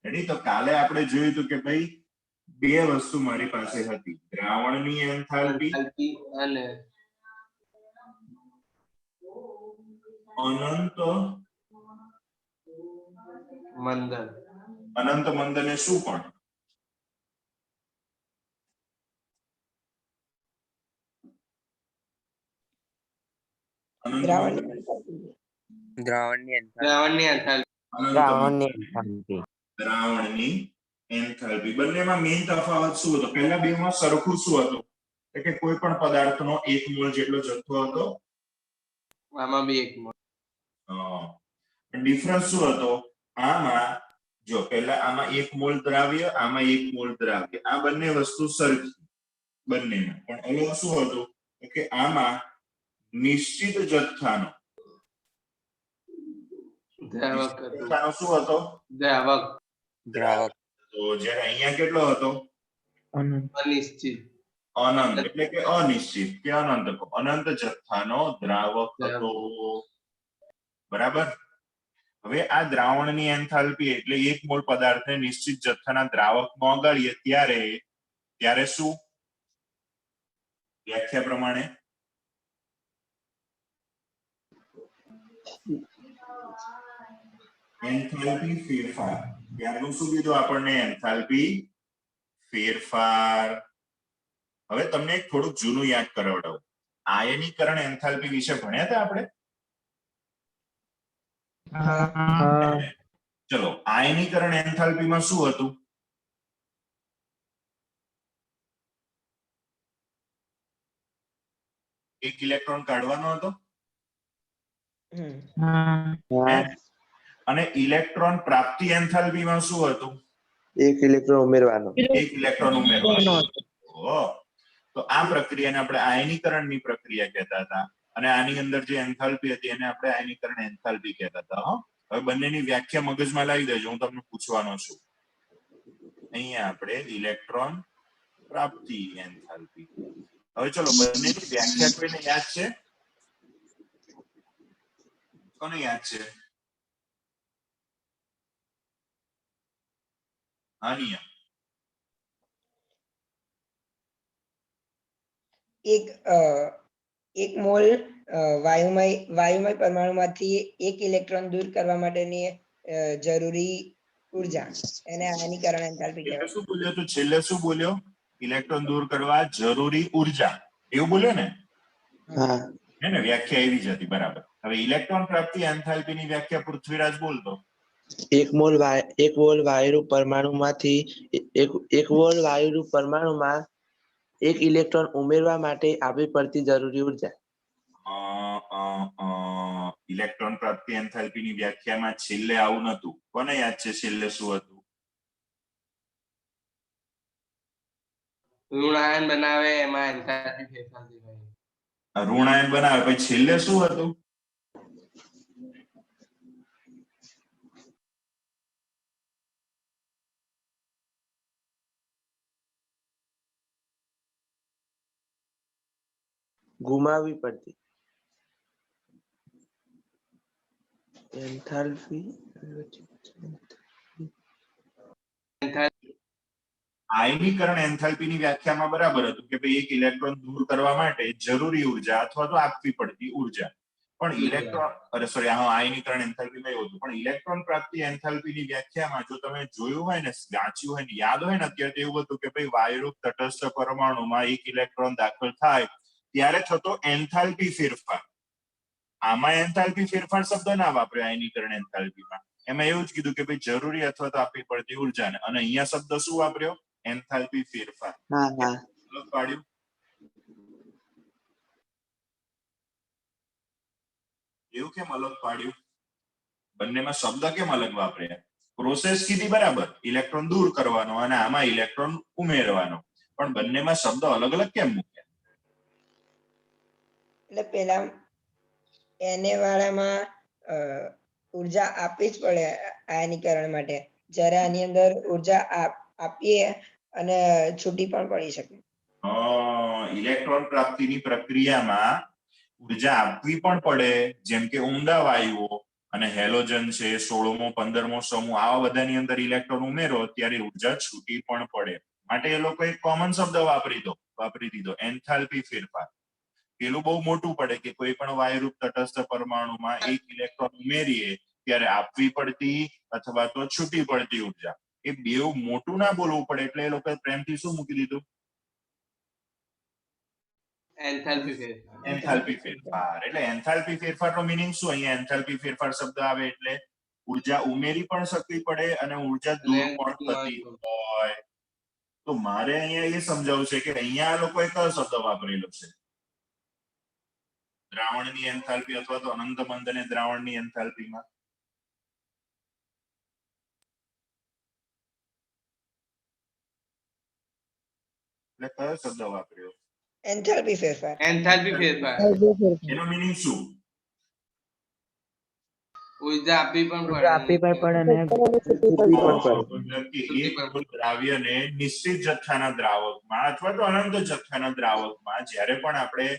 Ready? તો કાલે આપણે જોયું હતું કે ભાઈ બે વસ્તુ મારી પાસે હતી, દ્રાવણની એન્થાલ્પી અને અનંત મંદન. અનંત મંદને શું પણ? અનંત દ્રાવણની દ્રાવણની એન્થાલ્પી. દ્રાવણની એન્થાલ્પી બંનેમાં મેઇન તફાવત શું હતો? પહેલા બેમાં સરખું શું હતું કે કોઈ પણ પદાર્થનો 1 મોલ જેટલો જથ્થો હતો, આમાં બી 1 મોલ. ડિફરન્સ શું હતો? આમાં જો પહેલા આમાં 1 મોલ દ્રાવ્ય, આમાં 1 મોલ દ્રાવ્ય, આ બંને વસ્તુ સરખી બંનેમાં, પણ અલગ શું હતું કે આમાં નિશ્ચિત જથ્થાનો દ્રાવક હતું. જથ્થાનો શું હતો? દ્રાવક. દ્રાવક. તો જ્યારે અહીંયા કેટલો હતો? અનિશ્ચિત. અનંત એટલે કે અનિશ્ચિત કે અનંત, અનંત જથ્થાનો દ્રાવક હતો. બરાબર? હવે આ દ્રાવણની એન્થાલ્પી એટલે 1 મોલ પદાર્થને નિશ્ચિત જથ્થાના દ્રાવકમાં ઓગાળીએ ત્યારે શું? વ્યાખ્યા પ્રમાણે એન્થાલ્પી ફેરફાર. ત્યારનું શું કીધું આપણને? એન્થાલ્પી ફેરફાર. હવે તમને એક થોડુંક જૂનું યાદ કરાવડાવું. આયનીકરણ એન્થાલ્પી વિશે ભણ્યા હતા આપણે? ચલો, આયનીકરણ એન્થાલ્પીમાં શું હતું? એક ઇલેક્ટ્રોન કાઢવાનો હતો અને ઇલેક્ટ્રોન પ્રાપ્તિ એન્થાલ્પીમાં શું હતું? 1 ઇલેક્ટ્રોન ઉમેરવાનો. 1 ઇલેક્ટ્રોન ઉમેરવાનો. તો આ પ્રક્રિયાને આપણે આયનીકરણની પ્રક્રિયા કહેતા હતા અને આની અંદર જે એન્થાલ્પી હતી એને આપણે આયનીકરણ એન્થાલ્પી કહેતા હતા. હવે બંનેની વ્યાખ્યા મગજમાં લાવી દેજો, હું તમને પૂછવાનો છું. અહીંયા આપણે ઇલેક્ટ્રોન પ્રાપ્તિ એન્થાલ્પી. હવે ચલો, બંનેની વ્યાખ્યા કોઈને યાદ છે? કોને યાદ છે? આનિયા એક મોલ વાયુમય પરમાણુમાંથી 1 ઇલેક્ટ્રોન દૂર કરવા માટેની જરૂરી ઉર્જા એને આયનીકરણ એન્થાલ્પી કહેવાય. શું બોલ્યો તું? છેલ્લે શું બોલ્યો? ઇલેક્ટ્રોન દૂર કરવા જરૂરી ઉર્જા, એવું બોલ્યો ને? હા. હે ને? વ્યાખ્યા એવી જ હતી. બરાબર. હવે ઇલેક્ટ્રોન પ્રાપ્તિ એન્થાલ્પીની વ્યાખ્યા પૃથ્વીરાજ બોલતો. 1 મોલ વાયુરૂપ પરમાણુમાંથી 1 મોલ વાયુરૂપ પરમાણુમાં 1 ઇલેક્ટ્રોન ઉમેરવા માટે આપવી પડતી જરૂરી ઉર્જા. ઇલેક્ટ્રોન પ્રાપ્તિ એન્થાલ્પીની વ્યાખ્યામાં છેલ્લે આવું નતું. કોને યાદ છે છેલ્લે શું હતું? ઋણાયન બનાવે એમાં એન્થાલ્પી ફેરફાર દેખાય. ઋણાયન બનાવે પછી છેલ્લે શું હતું? ગુમાવવી પડતી એન્થાલ્પી. આયનીકરણ એન્થાલ્પીની વ્યાખ્યામાં બરાબર હતું કે ભાઈ 1 ઇલેક્ટ્રોન દૂર કરવા માટે જરૂરી ઉર્જા અથવા તો આપવી પડતી ઉર્જા. પણ આયનીકરણ એન્થાલ્પીમાં એવું હતું. પણ ઇલેક્ટ્રોન પ્રાપ્તિ એન્થાલ્પીની વ્યાખ્યામાં જો તમે જોયું હોય ને, વાંચ્યું હોય ને, યાદ હોય ને, અત્યારે એવું હતું કે ભાઈ વાયુરૂપ તટસ્થ પરમાણુમાં 1 ઇલેક્ટ્રોન દાખલ થાય ત્યારે થતો એન્થાલ્પી ફેરફાર. આમાં એન્થાલ્પી ફેરફાર શબ્દ ના વાપર્યો આયનીકરણ એન્થાલ્પીમાં. એમાં એવું જ કીધું કે ભાઈ જરૂરી અથવા તો આપવી પડતી ઉર્જા ને, અને અહીંયા શબ્દ શું વાપર્યો? એન્થાલ્પી ફેરફાર. અલગ પાડ્યું. એવું કેમ અલગ પાડ્યું? બંનેમાં શબ્દ કેમ અલગ વાપર્યા? પ્રોસેસ કીધી બરાબર, ઇલેક્ટ્રોન દૂર કરવાનો અને આમાં ઇલેક્ટ્રોન ઉમેરવાનો, પણ બંનેમાં શબ્દ અલગ અલગ કેમ મૂક્યા? એટલે પેલા એને વાળામાં ઉર્જા આપવી જ પડે આયનીકરણ માટે, જ્યારે આની અંદર ઉર્જા આપીએ અને છૂટી પણ પડી શકે. ઇલેક્ટ્રોન પ્રાપ્તિની પ્રક્રિયામાં ઉર્જા આપવી પણ પડે, જેમ કે ઊંડા વાયુઓ, અને હેલોજન છે 16મો 15મો સમૂહ આવા બધાની અંદર ઇલેક્ટ્રોન ઉમેરો ત્યારે ઉર્જા છૂટી પણ પડે માટે એ લોકો એક કોમન શબ્દ વાપરી દીધો એન્થાલ્પી ફેરફાર પેલું બહુ મોટું પડે કે કોઈ પણ વાયુરૂપ તટસ્થ પરમાણુમાં એક ઇલેક્ટ્રોન ઉમેરીએ ત્યારે આપવી પડતી અથવા તો છૂટી પડતી ઉર્જા એ બેઉ મોટું ના બોલવું પડે એટલે એ લોકોએ પ્રેમથી શું મૂકી દીધું એન્થાલ્પી ફેરફાર. એન્થાલ્પી ફેરફાર એટલે એન્થાલ્પી ફેરફારનો મીનિંગ શું અહીંયા એન્થાલ્પી ફેરફાર શબ્દ આવે એટલે ઉર્જા ઉમેરી પણ શકવી પડે અને ઉર્જા દૂર પણ થતી હોય તો મારે અહીંયા એ સમજાવવું છે કે અહીંયા આ લોકોએ કયો શબ્દ વાપરેલો છે દ્રાવણની એન્થાલ્પી અથવા તો અનંત મંદને દ્રાવણની એન્થાલ્પીમાં એટલે કયો શબ્દ વાપર્યો એન્થાલ્પી ફેરફાર. એન્થાલ્પી ફેરફાર. એનો મીનિંગ શું ઉર્જા આપવી પણ ઉર્જા આપવી પણ પડે અને છૂટવી પણ પડે. મતલબ કે એક મૂળ દ્રાવ્યને નિશ્ચિત જથ્થાના દ્રાવકમાં અથવા તો અનંત જથ્થાના દ્રાવકમાં જ્યારે પણ આપણે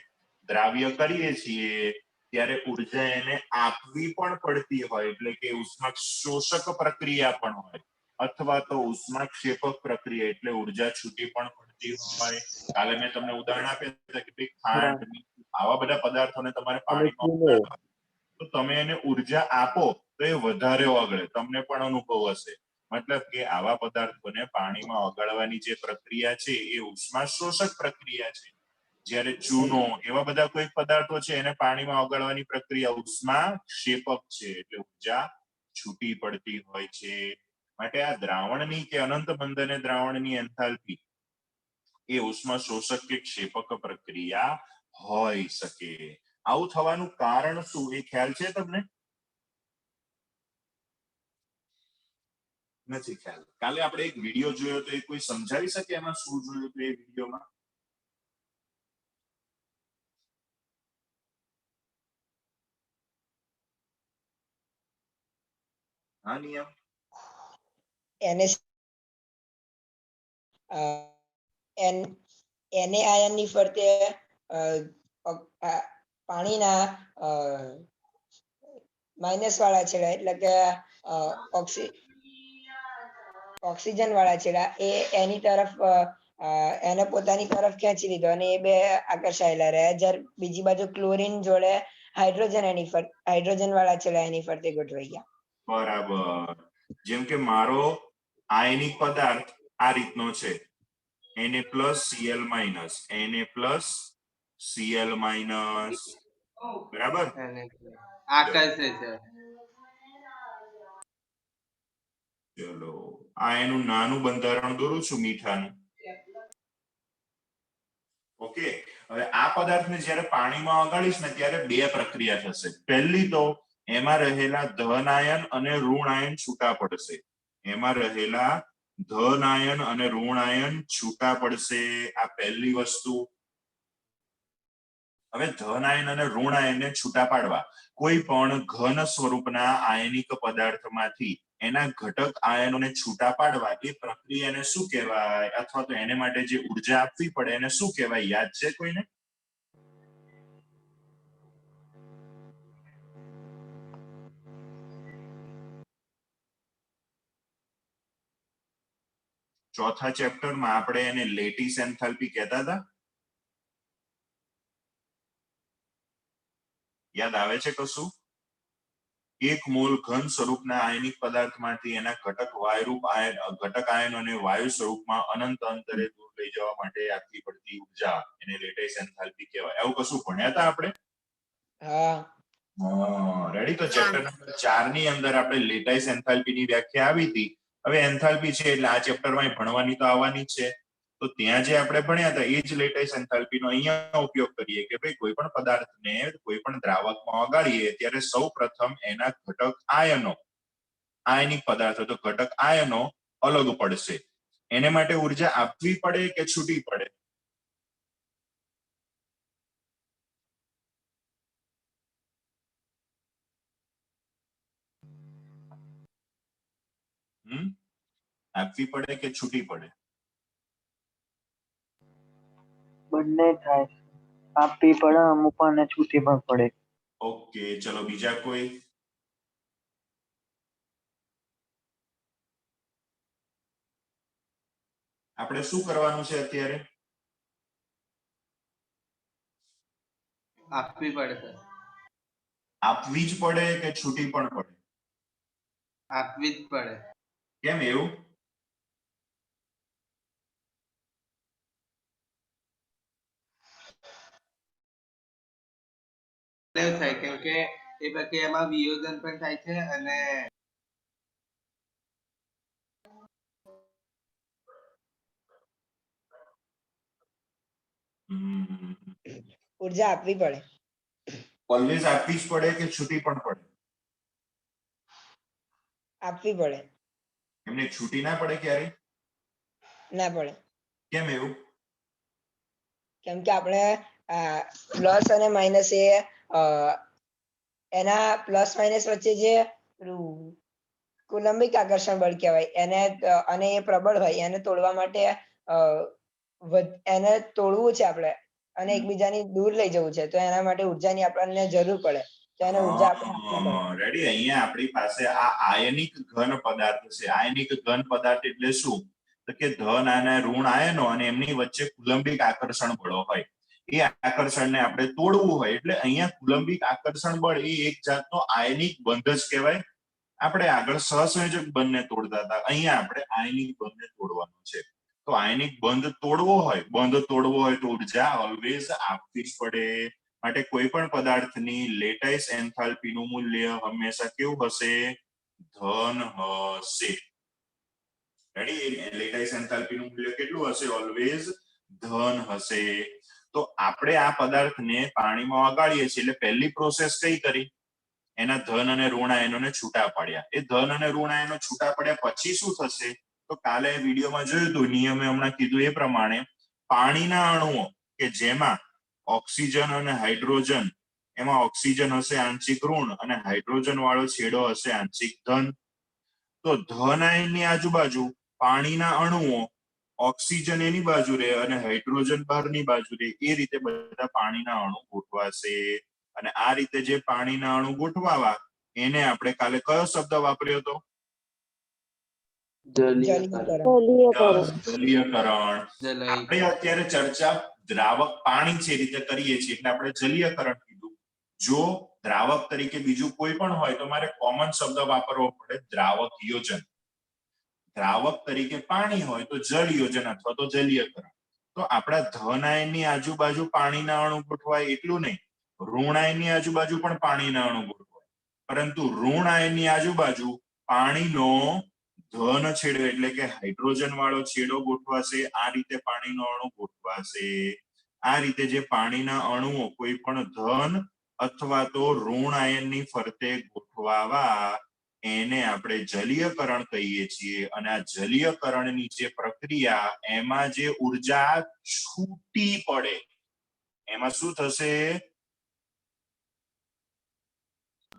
દ્રાવ્ય કરીએ છીએ ત્યારે ઉર્જા એને આપવી પણ પડતી હોય એટલે કે ઉષ્મા શોષક પ્રક્રિયા પણ હોય અથવા તો ઉષ્માક્ષેપક પ્રક્રિયા એટલે ઉર્જા છૂટી પણ પડતી હોય કાલે મેં તમને ઉદાહરણ આપ્યું હતું કે ભાઈ ખાંડ મીઠું, આવા બધા પદાર્થોને તમારે પાણીમાં ઉમેરવા તો તમે એને ઉર્જા આપો તો એ વધારે ઓગળે તમને પણ અનુભવ હશે મતલબ કે આવા પદાર્થોને પાણીમાં ઓગાળવાની જે પ્રક્રિયા છે એ ઉષ્મા શોષક પ્રક્રિયા છે જ્યારે ચૂનો એવા બધા કોઈ પદાર્થો છે એને પાણીમાં ઓગાળવાની પ્રક્રિયા ઉષ્મા ક્ષેપક છે એટલે ઉર્જા છૂટી પડતી હોય છે માટે આ દ્રાવણની કે અનંત મંદને દ્રાવણની એન્થાલ્પી એ ઉષ્મા શોષક કે ક્ષેપક પ્રક્રિયા હોઈ શકે આવું થવાનું કારણ શું એ ખ્યાલ છે તમને નથી ખ્યાલ કાલે આપણે એક વિડિયો જોયો તો એ કોઈ સમજાવી શકે એમાં શું જોયું હતું એ વિડિયોમાં હા નિયમ એને એને આયનની ફરતે પાણીના માઇનસ વાળા છેડા એટલે કે ઓક્સિજન વાળા છેડા એ એની તરફ એને પોતાની તરફ ખેંચી લીધો અને એ બે આકર્ષાયેલા રહ્યા જ્યારે બીજી બાજુ ક્લોરીન જોડે હાઇડ્રોજન વાળા છેડા એની ફરતે ગોઠવાઈ ગયા બરાબર જેમ કે મારો આયનિક પદાર્થ આ રીતનો છે Na+Cl- Na+Cl- બરાબર આકર્ષે છે ચલો આ એનું નાનું બંધારણ દોરું છું મીઠાનું ઓકે હવે આ પદાર્થને જ્યારે પાણીમાં ઓગાળીશ ને ત્યારે બે પ્રક્રિયા થશે પહેલી તો એમાં રહેલા ધન આયન અને ઋણ આયન છૂટા પડશે એમાં રહેલા ધન આયન અને ઋણ આયન છૂટા પડશે આ પહેલી વસ્તુ હવે ધન આયન અને ઋણ આયનને છૂટા પાડવા કોઈ પણ ઘન સ્વરૂપના આયનિક પદાર્થમાંથી એના ઘટક આયનોને છૂટા પાડવા એ પ્રક્રિયાને શું કહેવાય અથવા તો એને માટે જે ઉર્જા આપવી પડે એને શું કહેવાય યાદ છે કોઈને ચોથા ચેપ્ટરમાં આપણે એને લેટિસ એન્થાલ્પી કહેતા હતા યાદ આવે છે કશું એક મોલ ઘન સ્વરૂપના આયનિક પદાર્થમાંથી એના ઘટક આયનોને વાયુ સ્વરૂપમાં અનંત અંતરે દૂર લઈ જવા માટે આપવી પડતી ઉર્જા એને લેટિસ એન્થાલ્પી કહેવાય આવું કશું ભણ્યા હતા આપણે રેડી તો ચેપ્ટર નંબર 4 ની અંદર આપણે લેટિસ એન્થાલ્પીની વ્યાખ્યા આવી હતી હવે એન્થાલ્પી છે એટલે આ ચેપ્ટરમાં ભણવાની તો આવવાની જ છે તો ત્યાં જે આપણે ભણ્યા હતા એ જ લેટિસ એન્થાલ્પીનો અહીંયા ઉપયોગ કરીએ કે ભાઈ કોઈ પણ પદાર્થને કોઈ પણ દ્રાવકમાં ઓગાળીએ ત્યારે સૌપ્રથમ એના ઘટક આયનો આયનિક પદાર્થો તો ઘટક આયનો અલગ પડશે એને માટે ઉર્જા આપવી પડે કે છૂટી પડે આપવી પડે કે છૂટી પડે બંને થાય આપવી પડે અમુક અને છૂટી પણ પડે ઓકે ચલો બીજા કોઈ આપણે શું કરવાનું છે અત્યારે? આપવી પડે સર. આપવી જ પડે કે છૂટી પણ પડે? આપવી જ પડે. કેમ એવું? એવું થાય કેમ કે એ પ્રક્રિયામાં વિયોજન પણ થાય છે અને ઉર્જા આપવી પડે. ઓલવેઝ આપવી જ પડે કે છૂટી પણ પડે? આપવી પડે. એમને છૂટી ના પડે ક્યારે? ના પડે. કેમ એવું? કેમ કે આપણે પ્લસ અને માઇનસ એ એના પ્લસ માઇનસ વચ્ચે જે કુલંબિક આકર્ષણ બળ કહેવાય એને અને એ પ્રબળ હોય એને તોડવા માટે એને તોડવું છે આપણે અને એકબીજાની દૂર લઈ જવું છે તો એના માટે ઉર્જાની આપણને જરૂર પડે તો એને ઉર્જા આપણે આપવી પડે. રેડી? અહીંયા આપણી પાસે આ આયનિક ઘન પદાર્થ છે. આયનિક ઘન પદાર્થ એટલે શું? તો કે ધન અને ઋણ આયનો અને એમની વચ્ચે કુલંબિક આકર્ષણ બળો હોય. એ આકર્ષણને આપણે તોડવું હોય એટલે અહીંયા કુલંબિક આકર્ષણ બળ એ એક જાતનો આયનિક બંધ જ કહેવાય. આપણે આગળ સહસંયોજક બંધને તોડતા હતા, અહીંયા આપણે આયનિક બંધને તોડવાનું છે. તો આયનિક બંધ તોડવો હોય તો ઉર્જા ઓલવેઝ આપવી જ પડે. માટે કોઈ પણ પદાર્થની લેટાઇસ એન્થાલ્પી નું મૂલ્ય હંમેશા કેવું હશે? ધન હશે. રેડી? લેટાઇસ એન્થાલ્પી નું મૂલ્ય કેટલું હશે? ઓલવેઝ ધન હશે. તો આપણે આ પદાર્થને પાણીમાં ઓગાળીએ છીએ એટલે પહેલી પ્રોસેસ કઈ કરી? એના ધન અને ઋણ આયનોને છૂટા પાડ્યા. એ ધન અને ઋણ આયનો છૂટા પડ્યા પછી શું થશે? તો કાલે વિડીયોમાં જોયું હતું, નિયમે હમણાં કીધું એ પ્રમાણે પાણીના અણુઓ કે જેમાં ઓક્સિજન અને હાઇડ્રોજન, એમાં ઓક્સિજન હશે આંશિક ઋણ અને હાઇડ્રોજન વાળો છેડો હશે આંશિક ધન. તો ધન આયનની આજુબાજુ પાણીના અણુઓ, ઓક્સિજન એની બાજુ રહે અને હાઇડ્રોજન બહારની બાજુ રહે, એ રીતે બધા પાણીના અણુ ગોઠવાશે. અને આ રીતે જે પાણીના અણુ ગોઠવાવા એને આપણે કાલે કયો શબ્દ વાપર્યો હતો? જલીયકરણ. જલીયકરણ. જલય આપણે અત્યારે ચર્ચા દ્રાવક પાણી છે રીતે કરીએ છીએ એટલે આપણે જલીયકરણ કીધું. જો દ્રાવક તરીકે બીજું કોઈ પણ હોય તો મારે કોમન શબ્દ વાપરવો પડે, દ્રાવક યોજન. દ્રાવક તરીકે પાણી હોય તો જળ યોજન અથવા તો જલીયકરણ. તો આપણા ધન આયનની આજુબાજુ પાણીના અણુ ગોઠવાય એટલું નહીં, ઋણ આયનની આજુબાજુ પણ પાણીના અણુ ગોઠવાય. પરંતુ ઋણ આયનની આજુબાજુ પાણીનો ધન છેડો એટલે કે હાઇડ્રોજન વાળો છેડો ગોઠવાશે. આ રીતે પાણીનો અણુ ગોઠવાશે. આ રીતે જે પાણીના અણુઓ કોઈ પણ ધન અથવા તો ઋણ આયનની ફરતે ગોઠવાવા એને આપણે જલીયકરણ કહીએ છીએ. અને આ જલીયકરણની જે પ્રક્રિયા એમાં જે ઉર્જા છૂટી પડે એમાં શું થશે?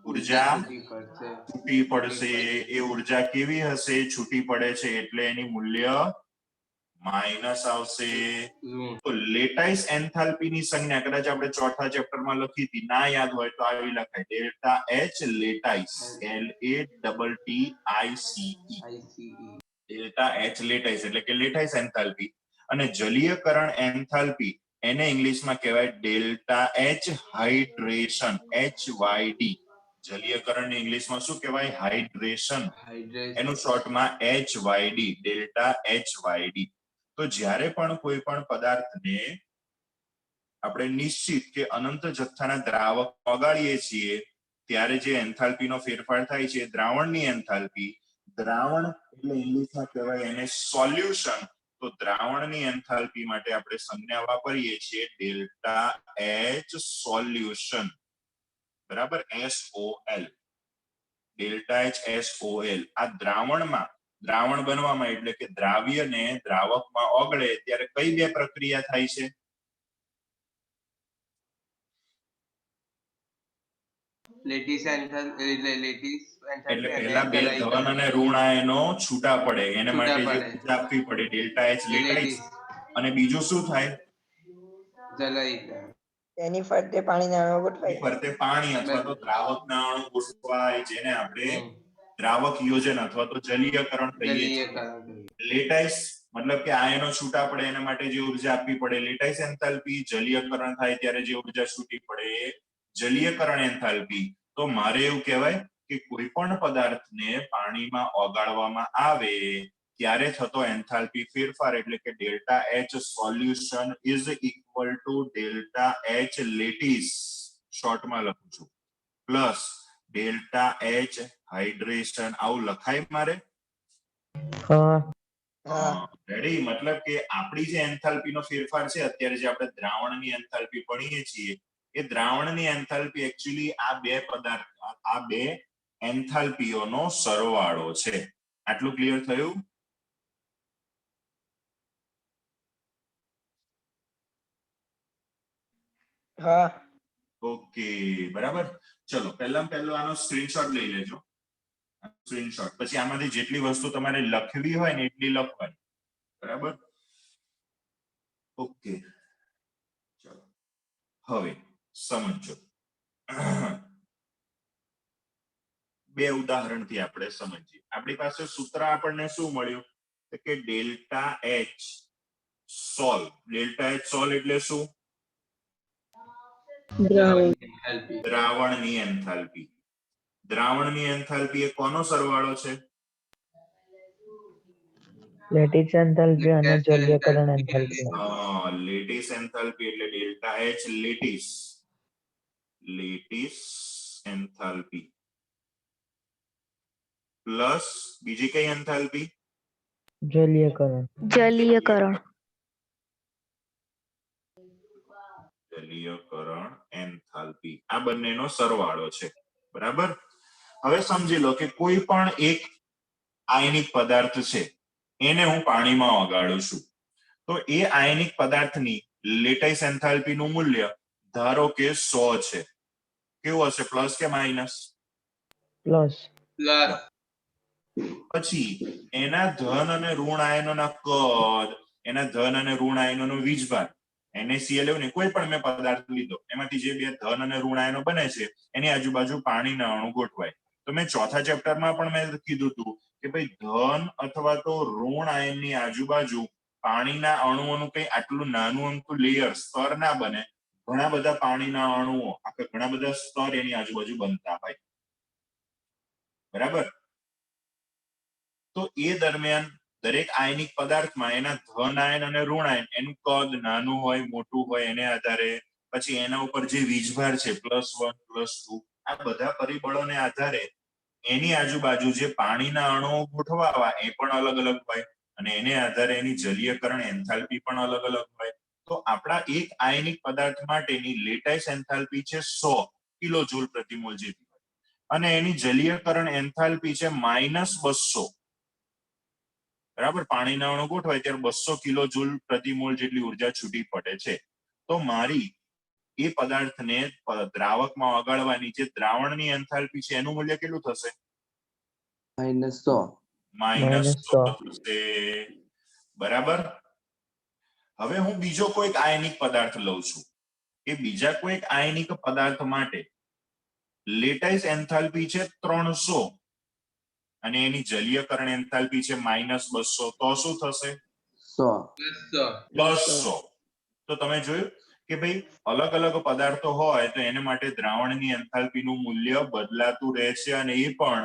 ઉર્જા છૂટી પડશે. એ ઉર્જા કેવી હશે? છૂટી પડે છે એટલે એની મૂલ્ય માઇનસ આવશે. તો લેટાઇસ એન્થાલ્પીની સંજ્ઞા કદાચ આપણે ચોથા ચેપ્ટરમાં લખી હતી, ના યાદ હોય તો આવી લખાય, delta H lattice, LATTICE. Delta H lattice એટલે કે લેટાઇસ એન્થાલ્પી. અને જલીયકરણ એન્થાલ્પી એને ઇંગ્લિશમાં કહેવાય ડેલ્ટા એચ હાઇડ્રેશન, HYD. જલીયકરણ ઇંગ્લિશમાં શું કહેવાય? હાઇડ્રેશન. એનું શોર્ટમાં HYD, ડેલ્ટા HYD. તો જ્યારે પણ કોઈ પણ પદાર્થને આપણે નિશ્ચિત કે અનંત જથ્થાના દ્રાવક ઓગાળીએ છીએ ત્યારે જે એન્થાલ્પીનો ફેરફાર થાય છે દ્રાવણની એન્થાલ્પી. દ્રાવણ એટલે ઇંગ્લિશમાં કહેવાય એને સોલ્યુશન. તો દ્રાવણની એન્થાલ્પી માટે આપણે સંજ્ઞા વાપરીએ છીએ ડેલ્ટા એચ સોલ્યુશન. બરાબર? SOL, delta H SOL. આ દ્રાવણ બનવામાં એટલે કે દ્રાવ્યને દ્રાવકમાં ઓગળે ત્યારે કઈ બે પ્રક્રિયા થાય છે? એટલે પહેલા બે ધન અને ઋણ આયનો છૂટા પડે, એને માટે જે ઉર્જા આપવી પડે ડેલ્ટા એચ લેટાઇસ. અને બીજું શું થાય? જલયીકરણ. એની ફરતે પાણીના અણુ ગોઠવાય. ફરતે પાણી અથવા તો દ્રાવકના અણુ ગોઠવાય જેને આપણે દ્રાવક યોજન અથવા તો જલીયકરણ કહીએ છીએ. લેટાઇસ મતલબ કે આયનો છૂટા પડે એના માટે જે ઉર્જા આપવી પડે લેટાઇસ એન્થાલ્પી, જલીયકરણ થાય ત્યારે જે ઉર્જા છૂટી પડે એ જલીયકરણ એન્થાલ્પી. તો મારે એવું કહેવાય કે કોઈ પણ પદાર્થને પાણીમાં ઓગાળવામાં આવે ત્યારે થતો એન્થાલ્પી ફેરફાર એટલે કે delta H solution is equal to delta H lattice, શોર્ટમાં લખું છું, પ્લસ ડેલ્ટા એચ હાઇડ્રેશન. આવું લખાય મારે? હા રેડી? મતલબ કે આપણી જે એન્થાલ્પીનો ફેરફાર છે અત્યારે જે આપણે દ્રાવણની એન્થાલ્પી ભણીએ છીએ એ દ્રાવણની એન્થાલ્પી એકચ્યુઅલી આ બે એન્થાલ્પીઓનો સરવાળો છે. આટલું ક્લિયર થયું? હા ઓકે, બરાબર. ચલો પહેલો આનો સ્ક્રીનશોટ લઈ લેજો. સ્ક્રીનશોટ પછી આમાંથી જેટલી વસ્તુ તમારે લખવી હોય ને એટલી લખવાની. બરાબર? ઓકે, ચલો હવે સમજો. બે ઉદાહરણથી આપણે સમજીએ. આપણી પાસે સૂત્ર આપણને શું મળ્યું કે ડેલ્ટા એચ સોલ. ડેલ્ટા એચ સોલ એટલે શું? દ્રાવણની એન્થાલ્પી. દ્રાવણની એન્થાલ્પી એ કોનો સરવાળો છે? લેટિસ એન્થાલ્પી અને જલીયકરણ એન્થાલ્પી. લેટિસ એન્થાલ્પી એટલે delta H lattice. Lattice enthalpy plus બીજી કઈ એન્થાલ્પી? જલીયકરણ. જલીયકરણ. જલીયકરણ એન્થાલ્પી આ બંનેનો સરવાળો છે. બરાબર? હવે સમજી લો કે કોઈ પણ એક આયનિક પદાર્થ છે એને હું પાણીમાં ઓગાળું છું તો એ આયનિક પદાર્થની લેટાઇસ એન્થાલ્પીનું મૂલ્ય ધારો કે 100 છે. કેવું હશે? પ્લસ કે માઇનસ? પ્લસ. પછી એના ધન અને ઋણ આયનોના કદ, એના ધન અને ઋણ આયનોનો વીજભાર, NaCl ને કોઈ પણ મેં પદાર્થ લીધો એમાંથી જે બે ધન અને ઋણ આયનો બને છે એની આજુબાજુ પાણીના અણુ ગોઠવાય. તો મેં ચોથા ચેપ્ટરમાં પણ મેં કીધું હતું કે ભાઈ ધન અથવા તો ઋણ આયનની આજુબાજુ પાણીના અણુઓનું કઈ આટલું નાનું અમથું લેયર સ્તર ના બને. ઘણા બધા પાણીના અણુઓ આખા ઘણા બધા સ્તર એની આજુબાજુ બનતા હોય. બરાબર? તો એ દરમિયાન દરેક આયનિક પદાર્થમાં એના ધન આયન અને ઋણ આયન એનું કદ નાનું હોય મોટું હોય એને આધારે, પછી એના ઉપર જે વીજભાર છે +1 +2 આ બધા પરિબળોને આધારે એની આજુબાજુ જે પાણીના અણુઓ ગોઠવાવા એ પણ અલગ અલગ હોય અને એને આધારે એની જલીયકરણ એન્થાલ્પી પણ અલગ અલગ હોય. તો આપણા એક આયનિક પદાર્થ માટેની લેટાઇસ એન્થાલ્પી છે 100 કિલોજૂલ પ્રતિ મોલ જેટલી અને એની જલીયકરણ એન્થાલ્પી છે -200. બરાબર? પાણીના અણુ ગોઠવાય ત્યારે 200 કિલોજૂલ પ્રતિ મોલ જેટલી ઉર્જા છૂટી પડે છે. તો મારી એ પદાર્થને દ્રાવકમાં ઓગાળવાની જે દ્રાવણની એન્થાલ્પી છે એનું મૂલ્ય કેટલું થશે? -100. -100 થશે. બરાબર? હવે હું બીજો કોઈક આયનિક પદાર્થ લઉં છું કે બીજા કોઈક આયનિક પદાર્થ માટે લેટાઇસ એન્થાલ્પી છે 300 અને એની જલીયકરણ એન્થાલ્પી છે -200. તો શું થશે? 200. તો તમે જોયું કે ભાઈ અલગ અલગ પદાર્થો હોય તો એને માટે દ્રાવણની એન્થાલ્પીનું મૂલ્ય બદલાતું રહે છે અને એ પણ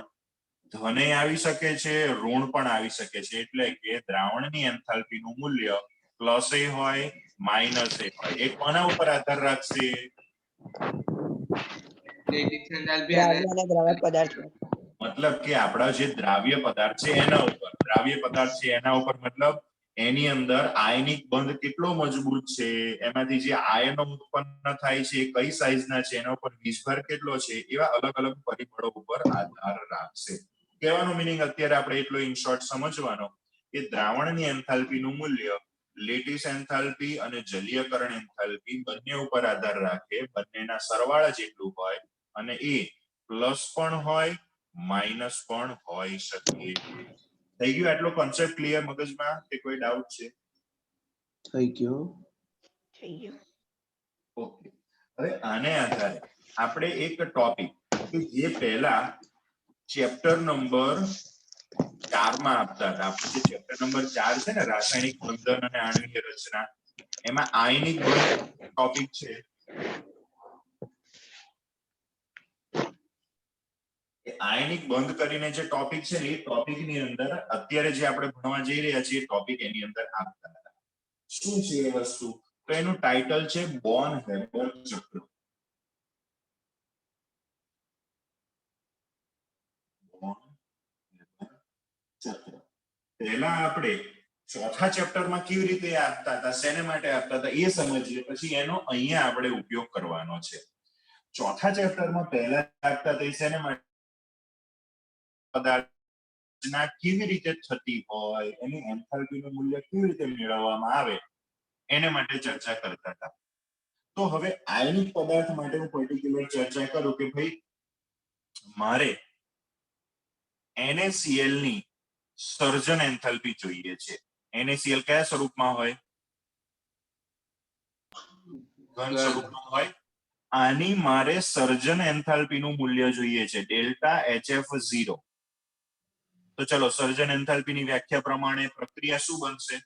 ધને આવી શકે છે, ઋણ પણ આવી શકે છે. એટલે કે દ્રાવણની એન્થાલ્પીનું મૂલ્ય પ્લસ એ હોય માઇનસ એ હોય. એ કોના ઉપર આધાર રાખશે? દ્રાવ્ય અને દ્રાવક પદાર્થ. મતલબ કે આપણા જે દ્રાવ્ય પદાર્થ છે એના ઉપર. દ્રાવ્ય પદાર્થ છે એના ઉપર મતલબ એની અંદર આયનિક બંધ કેટલો મજબૂત છે, એમાંથી જે આયનો ઉત્પન્ન થાય છે એ કઈ સાઈઝના છે, એના ઉપર વીજભાર કેટલો છે, એવા અલગ અલગ પરિબળો ઉપર આધાર રાખશે. કહેવાનો મીનિંગ અત્યારે આપણે એટલો ઇન શોર્ટ સમજવાનો કે દ્રાવણની એન્થાલ્પીનું મૂલ્ય લેટિસ એન્થાલ્પી અને જલીયકરણ એન્થાલ્પી બંને ઉપર આધાર રાખે, બંનેના સરવાળા જેટલું હોય અને એ પ્લસ પણ હોય માઇનસ પણ હોઈ શકે. થઈ ગયું? આટલો કોન્સેપ્ટ ક્લિયર મગજમાં કે કોઈ ડાઉટ છે? થઈ ગયું. ઓકે. હવે આને આધારે આપણે એક ટોપિક કે જે પહેલા ચેપ્ટર નંબર 4 આપતા હતા. આપણે જે ચેપ્ટર નંબર 4 છે ને રાસાયણિક બંધન અને આણ્વિય રચના, એમાં આયનિક બંધ ટોપિક છે. એ આયનિક બંધ કરીને જે ટોપિક છે ને એ ટોપિક ની અંદર અત્યારે જે આપણે ભણવા જઈ રહ્યા છીએ ટોપિક એની અંદર આપતા હતા. શું છે એ વસ્તુ? તો એનું ટાઇટલ છે બોર્ન હેબર ચક્ર. ચક્ર પહેલા આપણે ચોથા ચેપ્ટરમાં કેવી રીતે આપતા હતા, શેને માટે આપતા હતા એ સમજીએ, પછી એનો અહીંયા આપણે ઉપયોગ કરવાનો છે. ચોથા ચેપ્ટરમાં પહેલા આપતા હતા શેને માટે, પદાર્થના કેવી રીતે થતી હોય, એની એન્થાલ્પીનું મૂલ્ય કેવી રીતે મેળવવામાં આવે એને માટે ચર્ચા કરતા હતા. તો હવે આયનિક પદાર્થ માટે હું પર્ટિક્યુલર ચર્ચા કરું કે ભાઈ મારે NaCl ની સર્જન એન્થાલ્પી જોઈએ છે. NaCl કયા સ્વરૂપમાં હોય? ઘન સ્વરૂપમાં હોય. આની મારે સર્જન એન્થાલ્પીનું મૂલ્ય જોઈએ છે ડેલ્ટા HF0. તો ચલો સર્જન એન્થાલ્પીની વ્યાખ્યા પ્રમાણે પ્રક્રિયા શું બનશે?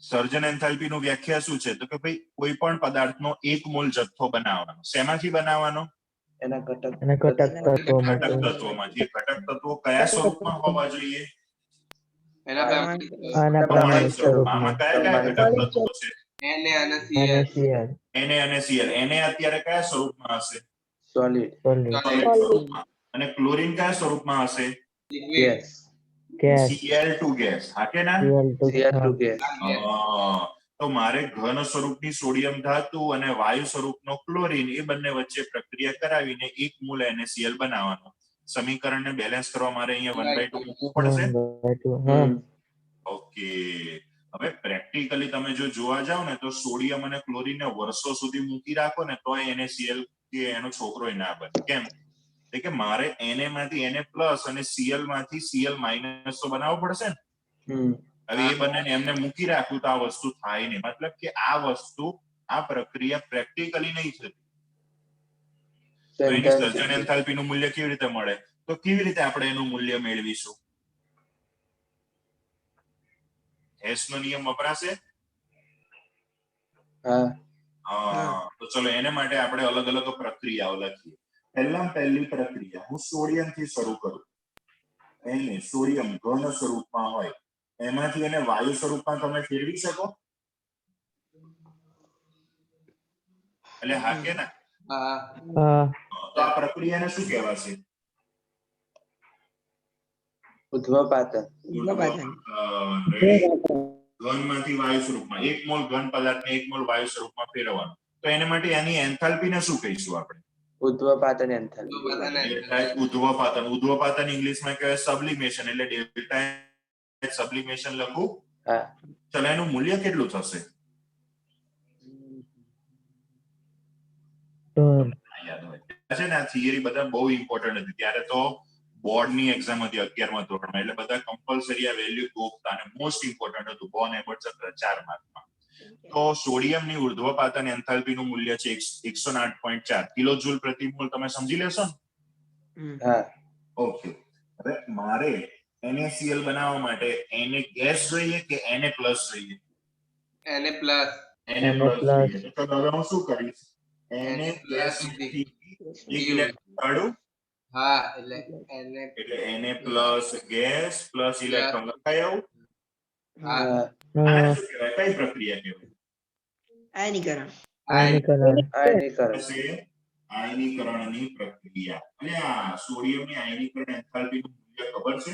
સર્જન એન્થાલ્પીનું વ્યાખ્યા શું છે? તો કે ભાઈ કોઈ પણ પદાર્થનો 1 મોલ જથ્થો બનાવવાનો. શેમાંથી બનાવવાનો? એના ઘટક અને ઘટક ઘટક તત્વોમાંથી. તત્વોમાંથી. ઘટક તત્વો કયા સ્વરૂપમાં હોવા જોઈએ? એના પ્રમાણિત આના પ્રમાણિત આમાં સ્વરૂપમાં. કયા કયા ઘટક તત્વો છે? Na અને Cl. NaCl Na અને Cl. Na અત્યારે કયા સ્વરૂપમાં હશે? સોલિડ solid Solid સ્વરૂપમાં. અને ક્લોરીન કયા સ્વરૂપમાં હશે? Liquid. Gas gas Cl2 gas. હા કે ના? Cl2 Cl2 ગેસ તો મારે ઘન સ્વરૂપની સોડિયમ ધાતુ અને વાયુ સ્વરૂપનો ક્લોરીન એ બંને વચ્ચે પ્રક્રિયા કરાવીને 1 મોલ NaCl બનાવવાનો. સમીકરણને બેલેન્સ કરવા મારે અહીંયા 1/2 મૂકવું પડશે. 1/2 હા. ઓકે. હવે પ્રેક્ટિકલી તમે જો જોવા જાવ ને તો સોડિયમ અને ક્લોરીનને વર્ષો સુધી મૂકી રાખો ને તો NaCl કે એનો છોકરો ના બને. કેમ? કે મારે Na માંથી Na+ અને Cl માંથી Cl- તો બનાવવો પડશે ને. હવે એ બંનેને એમને મૂકી રાખું તો આ વસ્તુ થાય નહીં. મતલબ કે આ વસ્તુ, આ પ્રક્રિયા પ્રેક્ટિકલી નહીં થતી. તો એની સર્જન એન્થાલ્પીનું મૂલ્ય કેવી રીતે મળે? તો કેવી રીતે આપણે એનું મૂલ્ય મેળવીશું? હેસનો નિયમ વપરાશે? તો ચલો એને માટે આપણે અલગ અલગ પ્રક્રિયાઓ લખીએ. પહેલી પ્રક્રિયા હું સોડિયમથી શરૂ કરું. એને સોડિયમ ઘન સ્વરૂપમાં હોય એમાંથી એને વાયુ સ્વરૂપમાં તમે ફેરવી શકો? એટલે હા કે ના? તો આ પ્રક્રિયાને શું કહેવાશે? ઉદ્ધવપાતન. ઘનમાંથી વાયુ સ્વરૂપમાં 1 મોલ ઘન પદાર્થને 1 મોલ વાયુ સ્વરૂપમાં ફેરવવાનું. તો એને માટે એની એન્થાલ્પીને શું કહીશું આપણે? ઉદ્ધવપાતન એન્થાલ્પી. ઉદ્ધવપાતન ઇંગ્લિશમાં કહેવાય સબ્લિમેશન. એટલે ડેલ્ટા સબ્લિમેશન લખું. ચલો એનું મૂલ્ય કેટલું થશે? યાદ હોય છે ને, આ થિયરી બધા બહુ ઇમ્પોર્ટન્ટ હતી ત્યારે. તો બોર્ડની એક્ઝામ હતી 11મા ધોરણમાં, એટલે બધા કમ્પલસરી આ વેલ્યુ ગોખતા અને મોસ્ટ ઇમ્પોર્ટન્ટ હતું બોર્ન હેબર ચક્ર 4 માર્કમાં. તો સોડિયમની ઉર્ધ્વપાતન એન્થાલ્પીનું મૂલ્ય છે 108.4 કિલોજૂલ પ્રતિ મોલ. તમે સમજી લેશો ને? ઓકે. હવે મારે NaCl બનાવવા માટે Na ગેસ જોઈએ કે Na+ જોઈએ? Na+. Na+ જોઈએ. તો હવે હું શું કરીશ? Na ગેસ માંથી એક ઇલેક્ટ્રોન કાઢું. હા, એટલે Na+ ગેસ પ્લસ ઇલેક્ટ્રોન લખાઈ આવું. હા, આને શું કહેવાય? કઈ પ્રક્રિયા કહેવાય? આયનીકરણ. આયનીકરણની પ્રક્રિયા. અને આ સોડિયમની આયનીકરણ એન્થાલ્પીનું મૂલ્ય ખબર છે?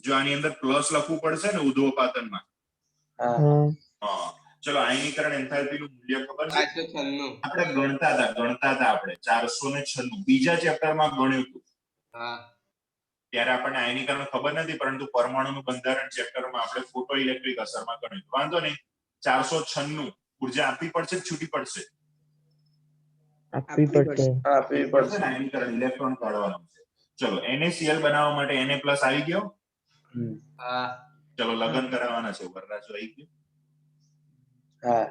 જો આની અંદર પ્લસ લખવું પડશે ને ઉદ્ધવપાતનમાં. ચલો આયનીકરણ એન્થાલ્પીનું મૂલ્ય ખબર છે? 496. આપણે ગણતા હતા આપણે 496. બીજા ચેપ્ટરમાં ગણ્યું હતું. ત્યારે આપણને આયનીકરણ ખબર નથી, પરંતુ પરમાણુનું બંધારણ ચેપ્ટરમાં આપણે ફોટો ઇલેક્ટ્રિક અસરમાં ગણ્યું. વાંધો નહીં. 496 ઉર્જા આપવી પડશે કે છૂટી પડશે? આપવી પડશે. આયનીકરણ ઇલેક્ટ્રોન કાઢવાનું છે. ચલો NaCl બનાવવા માટે Na+ આવી ગયો. ચલો લગ્ન કરાવવાના છે, વરરાજો આવી ગયો. હા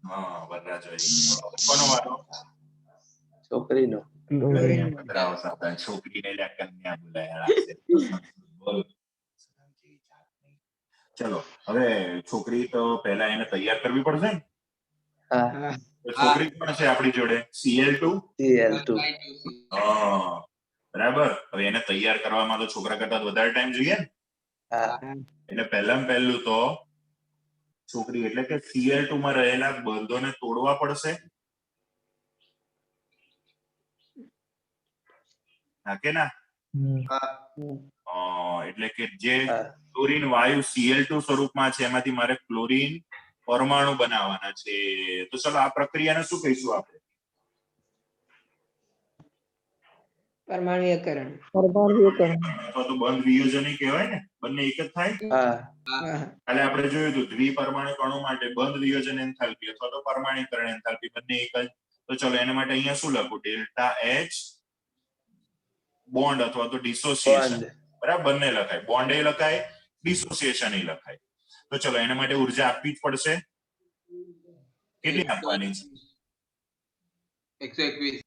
હા, વરરાજો આવી ગયો. કોનો વારો? છોકરીનો. ક્લોરીન. પધરાવો સાંભળે. છોકરીને લ્યા કન્યા બોલાયા રાખશે. બોલ. ચલો હવે છોકરી તો પહેલા એને તૈયાર કરવી પડશે ને. હા હા તો છોકરી કોણ છે આપણી જોડે? Cl2. Cl2. હા, બરાબર. હવે એને તૈયાર કરવામાં તો છોકરા કરતા વધારે ટાઈમ જોઈએ ને. હા એટલે પહેલામાં પહેલું તો છોકરી એટલે કે Cl2 માં રહેલા બંધોને તોડવા પડશે. હા કે ના? એટલે કે જે હા ક્લોરીન વાયુ Cl2 સ્વરૂપમાં છે એમાંથી મારે ક્લોરીન પરમાણુ બનાવવાના છે. તો ચલો આ પ્રક્રિયાને શું કહીશું આપણે? પરમાણુકરણ. અથવા તો બંધ વિયોજન કહેવાય ને. બંને એક જ થાય. હા કાલે આપણે જોયું હતું દ્વિપરમાણુ કણો માટે બંધ વિયોજન એન્થાલ્પી અથવા તો પરમાણુકરણ એન્થાલ્પી બંને એક જ. તો ચલો એના માટે અહીંયા શું લખું? ડેલ્ટા એચ બોન્ડ અથવા તો ડિસોસિએશન. બંધ. બરાબર, બંને લખાય. બોન્ડ એ લખાય, ડિસોસિએશન એ લખાય. તો ચલો એના માટે ઉર્જા આપવી જ પડશે. કેટલી આપવાની છે? 121.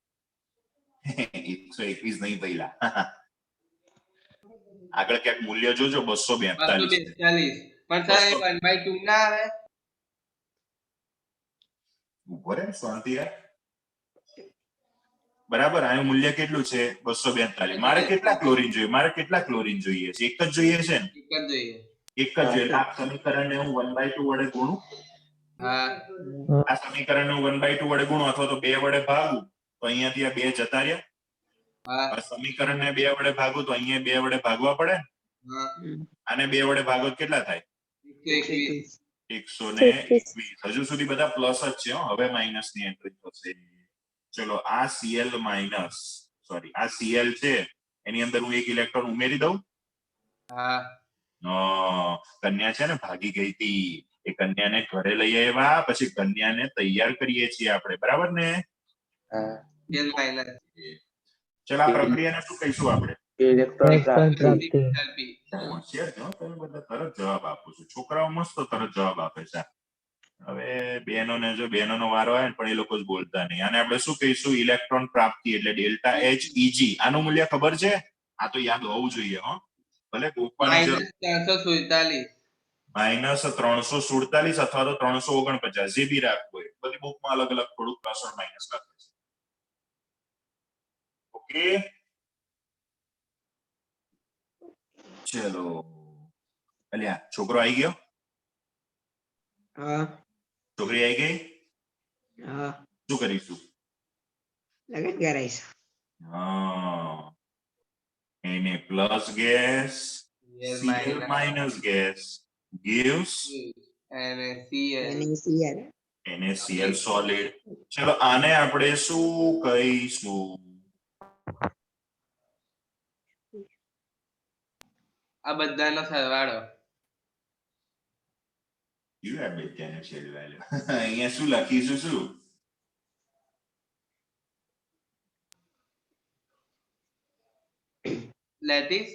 121 નહીં પહેલા. આગળ ક્યાંક મૂલ્ય જોજો. 242. 242. પણ સાહેબ 1/2 ના આવે. ઉભો રહે, શાંતિ રાખ. બરાબર, આનું મૂલ્ય કેટલું છે? 242. મારે કેટલા ક્લોરીન જોઈએ? મારે કેટલા ક્લોરીન જોઈએ છે? એક જ જોઈએ છે ને? એક જ જોઈએ. એક જ જોઈએ. આ સમીકરણને હું 1/2 વડે ગુણું. હા આ સમીકરણને હું 1/2 વડે ગુણું અથવા તો 2 વડે ભાગું તો અહીંયાથી આ 2 જતા રહ્યા. હા આ સમીકરણને 2 વડે ભાગું તો અહીંયા 2 વડે ભાગવા પડે. હા આને 2 વડે ભાગો તો કેટલા થાય? 121. 121. હજુ સુધી બધા પ્લસ જ છે હો. હવે માઇનસ ની એન્ટ્રી થશે. ચલો આ Cl માઇનસ સોરી આ Cl છે એની અંદર હું એક ઇલેક્ટ્રોન ઉમેરી દઉં. હા કન્યા છે ને ભાગી ગઈ હતી. એ કન્યાને ઘરે લઈ આવ્યા, પછી કન્યાને તૈયાર કરીએ છીએ આપણે. બરાબર ને? હા L minus. ચલો આ પ્રક્રિયાને શું કહીશું આપણે? ઇલેક્ટ્રોન ઇલેક્ટ્રોન પ્રાપ્તિ. પ્રાપ્તિ. હોશિયાર છો તમે બધા, તરત જવાબ આપો છો. છોકરાઓ મસ્ત તરત જવાબ આપે છે. હવે બહેનોને જો બહેનોનો વારો આવે ને પણ એ લોકો જ બોલતા નહીં. આને આપણે શું કહીશું? ઇલેક્ટ્રોન પ્રાપ્તિ એટલે ડેલ્ટા એચ Eg. આનું મૂલ્ય ખબર છે? આ તો યાદ હોવું જોઈએ હો. ભલે ગોખવાની જરૂર. -347. -347 અથવા તો 349, જે બી રાખવું હોય. બધી બુકમાં અલગ અલગ થોડુંક પ્લસ ઓર માઇનસ લખે છે. ઓકે, ચલો. અલ્યા છોકરો આવી ગયો? હા છોકરી આવી ગઈ? હા શું કરીશું? લગન કરાઈશ. એને plus gas L Cl minus gas gives અને Cl. NaCl. NaCl solid. ચલો આને આપણે શું કહીશું? આ બધાનો સરવાળો. અહીંયા શું લખીશું? શું લેટિસ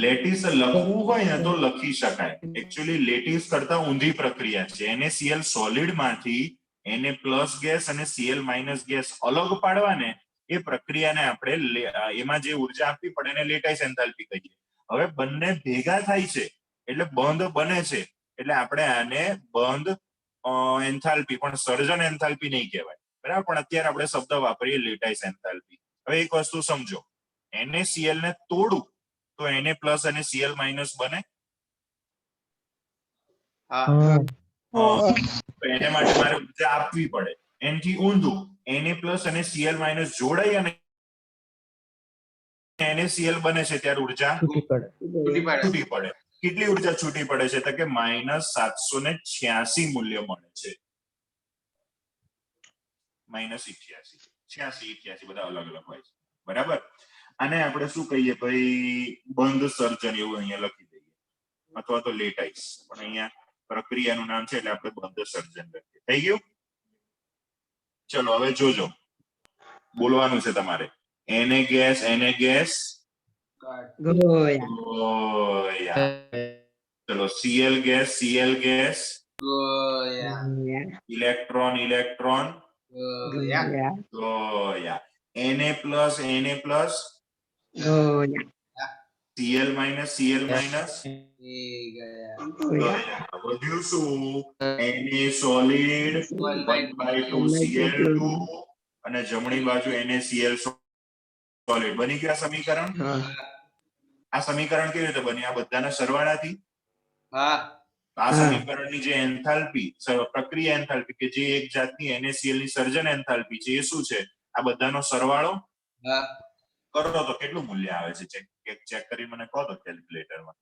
લેટિસ લખવું હોય ને તો લખી શકાય. એકચ્યુઅલી લેટિસ કરતા ઊંધી પ્રક્રિયા છે. NaCl સોલિડ માંથી Na પ્લસ ગેસ અને Cl માઇનસ ગેસ અલગ પાડવાને એ પ્રક્રિયાને આપણે એમાં જે ઉર્જા આપવી પડે એને લેટાઇસ એન્થાલ્પી કહીએ. હવે બંને ભેગા થાય છે એટલે બંધ બને છે. એટલે આપણે આને બંધ એન્થાલ્પી પણ સર્જન એન્થાલ્પી નહીં કહેવાય. બરાબર, પણ અત્યારે આપણે શબ્દ વાપરીએ લેટાઇસ એન્થાલ્પી. હવે એક વસ્તુ સમજો, NaCl ને તોડું તો Na પ્લસ અને Cl માઇનસ બને. હા તો એને માટે મારે ઉર્જા આપવી પડે. એનાથી ઊંધું Na પ્લસ અને Cl માઇનસ જોડાઈ અને NaCl બને છે ત્યારે ઉર્જા છૂટી પડે. છૂટી પડે. કેટલી ઉર્જા છૂટી પડે છે? તો કે -786 મૂલ્ય મળે છે. -88, 86, 88 બધા અલગ અલગ હોય છે. બરાબર. આને આપણે શું કહીએ ભાઈ? બંધ સર્જન એવું અહીંયા લખી દઈએ અથવા તો લેટાઇસ. પણ અહીંયા પ્રક્રિયાનું નામ છે એટલે આપણે બંધ સર્જન લખીએ. થઈ ગયું? ચલો હવે જોજો, બોલવાનું છે તમારે. Na ગેસ ગોય. ચલો Cl ગેસ ગોયા ઇલેક્ટ્રોન ગોયા ગોયા Na+, Cl માઇનસ એ ગયા ગોયા. વધ્યું શું? Na સોલિડ 1/2 Cl2 અને જમણી બાજુ NaCl સોલિડ. બની ગયા સમીકરણ. આ સમીકરણ કેવી રીતે બની? આ બધાના સરવાળાથી. હા આ સમીકરણની જે એન્થાલ્પી પ્રક્રિયા એન્થાલ્પી કે જે એક જાતની NaCl ની સર્જન એન્થાલ્પી છે એ શું છે? આ બધાનો સરવાળો હા કરો તો કેટલું મૂલ્ય આવે છે? ચેક કરી મને કહો તો કેલ્ક્યુલેટરમાં.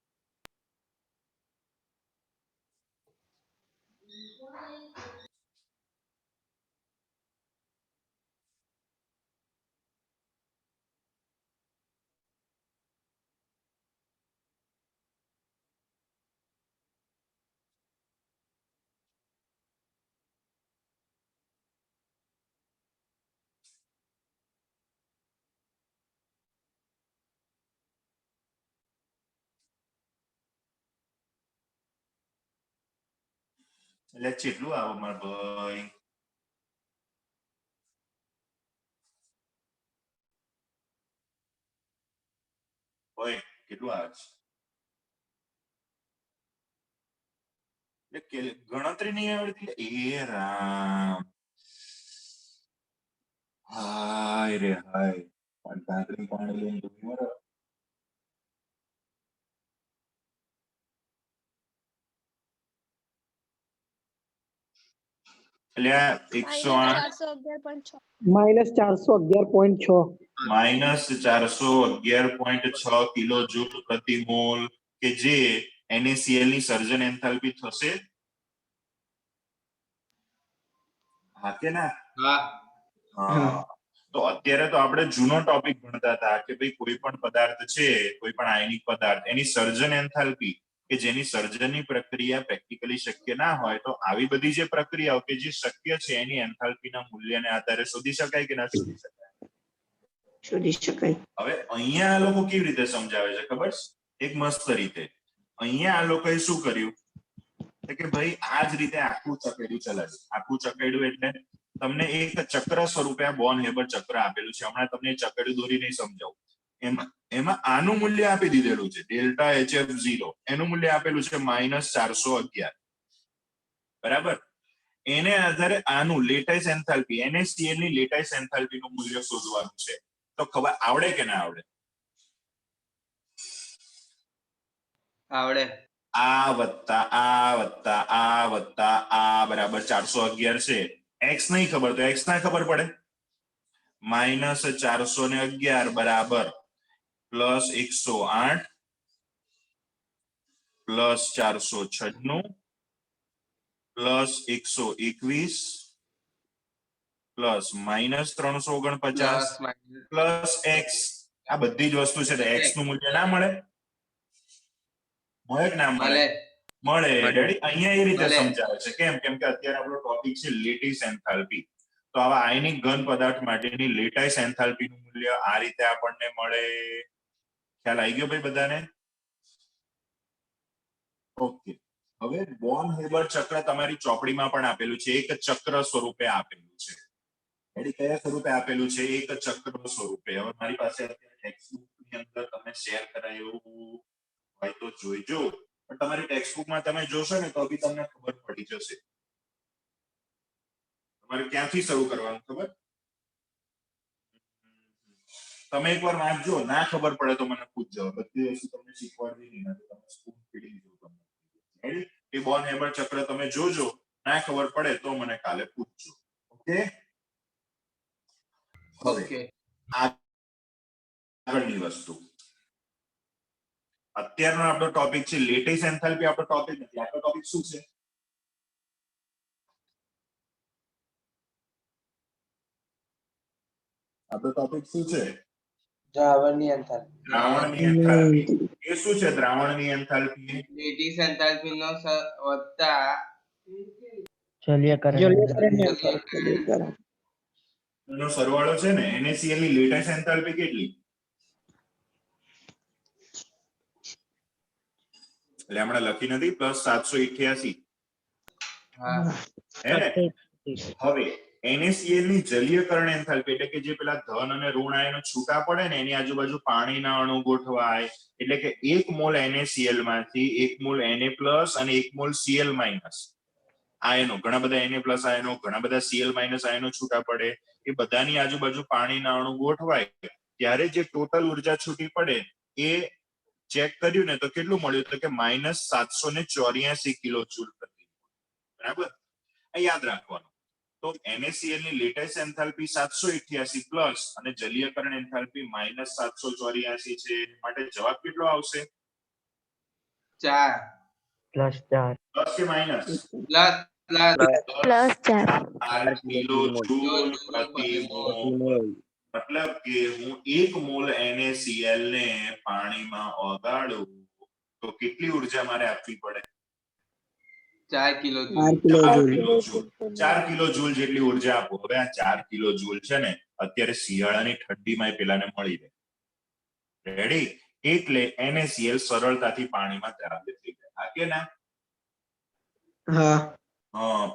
એટલે કેટલું આવે મારા ભાઈ? ઓય કેટલું આવે છે? ગણતરી નહીં આવડતી. એ રામ, હાય રે હાય. પણ ઢાંકણી પાણી લઈને તો મરો. એટલે આ 108 -411.6 કિલો જૂલ પ્રતિ મોલ કે જે NaCl ની સર્જન એન્થાલ્પી થશે. હા કે ના? હા. તો અત્યારે તો આપણે જૂનો ટોપિક ભણતા હતા કે ભાઈ કોઈ પણ પદાર્થ છે, કોઈ પણ આયનિક પદાર્થ, એની સર્જન એન્થાલ્પી કે જેની સર્જનની પ્રક્રિયા પ્રેક્ટિકલી શક્ય ના હોય તો આવી બધી જે પ્રક્રિયાઓ કે જે શક્ય છે એની એન્થાલ્પીના મૂલ્યને આધારે શોધી શકાય કે ના શોધી શકાય? શોધી શકાય. હવે અહીંયા આ લોકો કેવી રીતે સમજાવે છે ખબર છે? એક મસ્ત રીતે. અહીંયા આ લોકોએ શું કર્યું કે ભાઈ આ જ રીતે આખું ચકેડું ચલાવ્યું. આખું ચકેડું એટલે તમને એક ચક્ર સ્વરૂપે આ બોર્ન હેબર ચક્ર આપેલું છે. હમણાં તમને ચકેડું દોરી નહીં સમજાવું. એમાં આનું મૂલ્ય આપી દીધેલું છે ડેલ્ટા HF0. એનું મૂલ્ય આપેલું છે -411. બરાબર. એને આધારે આનું લેટાઇસ એન્થાલ્પી NaCl ની લેટાઇસ એન્થાલ્પી નું મૂલ્ય શોધવાનું છે. તો ખબર આવડે કે ના આવડે? આવડે. આ વત્તા આ બરાબર 411 છે. x નહીં ખબર તો x ના ખબર પડે. -411 બરાબર +108 +496 +121 +-349 +x. આ બધી જ વસ્તુ છે. x નું મૂલ્ય ના મળે? મળે કે ના મળે? મળે. રેડી. અહીંયા એ રીતે સમજાવે છે. કેમ કે અત્યારે આપણો ટોપિક છે લેટિસ એન્થાલ્પી. તો આવા આયનિક ઘન પદાર્થ માટેની લેટાઇસ એન્થાલ્પી નું મૂલ્ય આ રીતે આપણને મળે. ખ્યાલ આવી ગયો ભાઈ બધાને? ઓકે. હવે બોર્ન હેબર ચક્ર તમારી ચોપડીમાં પણ આપેલું છે. એક ચક્ર સ્વરૂપે આપેલું છે. રેડી. કયા સ્વરૂપે આપેલું છે? એક ચક્ર સ્વરૂપે. હવે મારી પાસે અત્યારે ટેક્સ્ટબુક ની અંદર તમે શેર કરાયું હોય તો જોઈજો. પણ તમારી ટેક્સ્ટબુકમાં તમે જોશો ને તો બી તમને ખબર પડી જશે. તમારે ક્યાંથી શરૂ કરવાનું ખબર? તમે એકવાર વાંચજો. ના ખબર પડે તો મને પૂછજો. બધી વસ્તુ તમને શીખવાડવી નહીં નથી. તમે સ્કૂલ ફીડિંગ જો તમને. રેડી. એ બોર્ન હેબર ચક્ર તમે જોજો. ના ખબર પડે તો મને કાલે પૂછજો. ઓકે? ઓકે. આગળની વસ્તુ. અત્યારનો આપણો ટોપિક છે લેટિસ એન્થાલ્પી. આપણો ટોપિક નથી. આપણો ટોપિક શું છે? આપણો ટોપિક શું છે? દ્રાવણની એન્થાલ્પી. દ્રાવણની એન્થાલ્પી. એ શું છે દ્રાવણની એન્થાલ્પી? લેટિસ એન્થાલ્પી નો વત્તા જલીયકરણ. એનો સરવાળો છે ને. NaCl ની લેટાઇસ એન્થાલ્પી કેટલી? એટલે હમણાં લખી નથી +788 હા હે ને? હવે NaCl ની જલીયકરણ એન્થાલ્પી એટલે કે જે પેલા ધન અને ઋણ આયનો છૂટા પડે ને એની આજુબાજુ પાણીના અણુ ગોઠવાય એટલે કે 1 મોલ NaCl માંથી 1 મોલ Na+ અને 1 મોલ Cl- આયનો ઘણા બધા Na+ આયનો ઘણા બધા Cl- આયનો છૂટા પડે એ બધાની આજુબાજુ પાણીના અણુ ગોઠવાય ત્યારે જે ટોટલ ઉર્જા છૂટી પડે એ ચેક કર્યું ને તો કેટલું મળ્યું તો કે -784 કિલો જૂલ પ્રતિ બરાબર આ યાદ રાખવાનું તો NaCl ની લેટેસ્ટ એન્થાલ્પી 788 પ્લસ અને જલીયકરણ એન્થાલ્પી -784 છે માટે જવાબ કેટલો આવશે 4 +4 પ્લસ કે minus plus plus 4 4 kilo joule પ્રતિ મોલ મતલબ કે હું 1 મોલ NaCl ને પાણીમાં ઓગાળું તો કેટલી ઉર્જા મારે આપવી પડે 4 kilo 4 joule kilo joule 4 kilo joule જેટલી ઉર્જા આપો હવે આ 4 કિલો જૂલ છે ને અત્યારે શિયાળાની ઠંડીમાં પેલાને મળી રહે રેડી એટલે NaCl સરળતાથી પાણીમાં દ્રાવ્ય થઈ જાય આ કે ના હા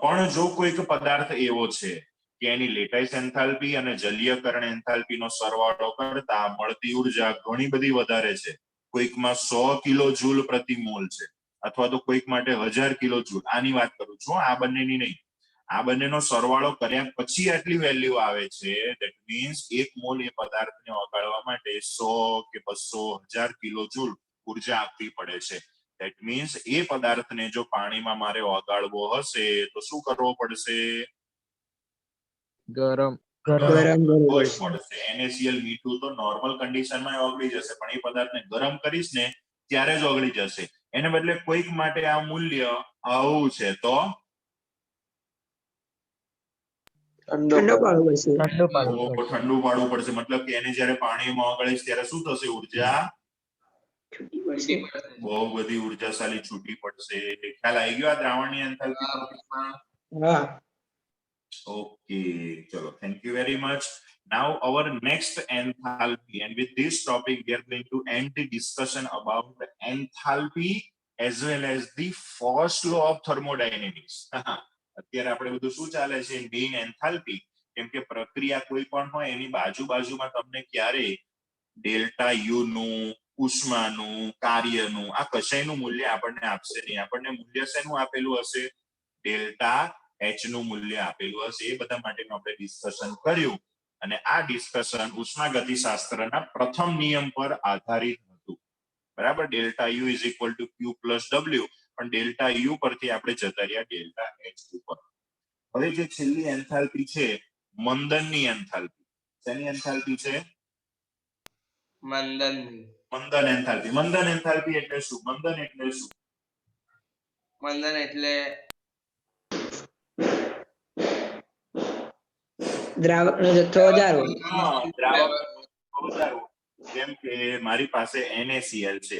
પણ જો કોઈક પદાર્થ એવો છે કે એની લેટાઈસ એન્થાલ્પી અને જલીયકરણ એન્થાલ્પીનો સરવાળો કરતા મળતી ઉર્જા ઘણી બધી વધારે છે કોઈકમાં 100 કિલો જૂલ પ્રતિ મોલ છે અથવા તો કોઈક માટે 1000 કિલો જૂલ આની વાત કરું છું આ બંનેની નહીં આ બંનેનો સરવાળો કર્યા પછી આટલી વેલ્યુ આવે છે ધેટ મીન્સ 1 મોલ એ પદાર્થને ઓગાળવા માટે 100 કે 200 1000 કિલો જૂલ ઉર્જા આપવી પડે છે ધેટ મીન્સ એ પદાર્થને જો પાણીમાં મારે ઓગાળવો હશે તો શું કરવો પડશે ગરમ કરવો જ પડશે NaCl મીઠું તો નોર્મલ કન્ડિશનમાં ઓગળી જશે પણ એ પદાર્થને ગરમ કરીશ ને ત્યારે જ ઓગળી જશે એને બદલે કોઈક માટે આ મૂલ્ય આવું છે તો ઠંડો પાડવો પડશે ઠંડુ પાડવું પડશે ઠંડુ પાડવું પડશે મતલબ કે એને જ્યારે પાણીમાં ઓગળીશ ત્યારે શું થશે ઉર્જા છૂટી પડશે બહુ બધી ઉર્જાશાળી છૂટી પડશે ખ્યાલ આવી ગયો આ દ્રાવણની એન્થાલ્પી હા Okay, chalo, thank you very much. Now our next enthalpy, and with this topic we are going to end the discussion about the enthalpy as well as the first law of thermodynamics. અત્યારે આપણે બધું શું ચાલે છે main enthalpy કેમ કે પ્રક્રિયા કોઈ પણ હોય એની બાજુમાં તમને ક્યારે ડેલ્ટા યુ નું ઉષ્માનું કાર્યનું આ કશાયનું મૂલ્ય આપણને આપશે નહીં આપણને મૂલ્ય શેનું આપેલું હશે ડેલ્ટા H નું મૂલ્ય આપેલું હશે એ બધા માટેનું આપણે ડિસ્કશન કર્યું અને આ ડિસ્કશન ઉષ્માગતિશાસ્ત્રના પ્રથમ નિયમ પર આધારિત હતું બરાબર ડેલ્ટા U = Q + W પણ ડેલ્ટા U પરથી આપણે જતા રહ્યા ડેલ્ટા H ઉપર હવે જે છેલ્લી એન્થાલ્પી છે મંદનની એન્થાલ્પી શેની એન્થાલ્પી છે મંદન એન્થાલ્પી એટલે શું મંદન એટલે દ્રાવકનો જથ્થો વધારવો જેમ કે મારી પાસે NaCl છે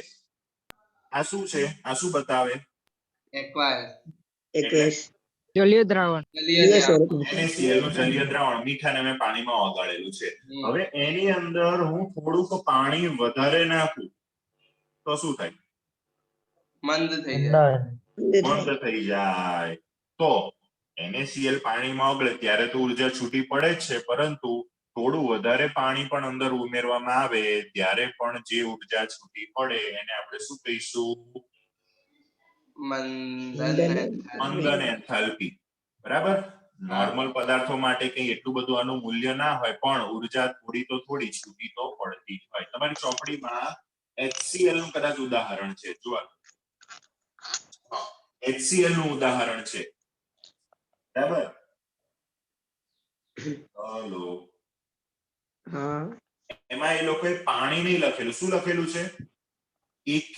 આ શું છે આ શું બતાવે એકવીસ જલીય દ્રાવણ જલીય સ્વરૂપનું NaCl નું જલીય દ્રાવણ મીઠાને મેં પાણીમાં ઓગાળેલું છે હવે એની અંદર હું થોડુંક પાણી વધારે નાખું તો શું થાય મંદ થઈ મંદ થઈ જાય તો NaCl પાણીમાં ઓગળે ત્યારે તો ઉર્જા છૂટી પડે જ છે પરંતુ થોડું વધારે પાણી પણ અંદર ઉમેરવામાં આવે ત્યારે પણ જે ઉર્જા છૂટી પડે એને આપણે શું કહીશું મંદન એન્થાલ્પી બરાબર નોર્મલ પદાર્થો માટે કઈ એટલું બધું આનું મૂલ્ય ના હોય પણ ઉર્જા થોડી તો થોડી છૂટી તો પડતી જ હોય તમારી ચોપડીમાં HCl નું કદાચ ઉદાહરણ છે જુઓ HCl નું ઉદાહરણ છે બરાબર હલો હા એમાં એ લોકોએ પાણી નહીં લખેલું શું લખેલું છે AQ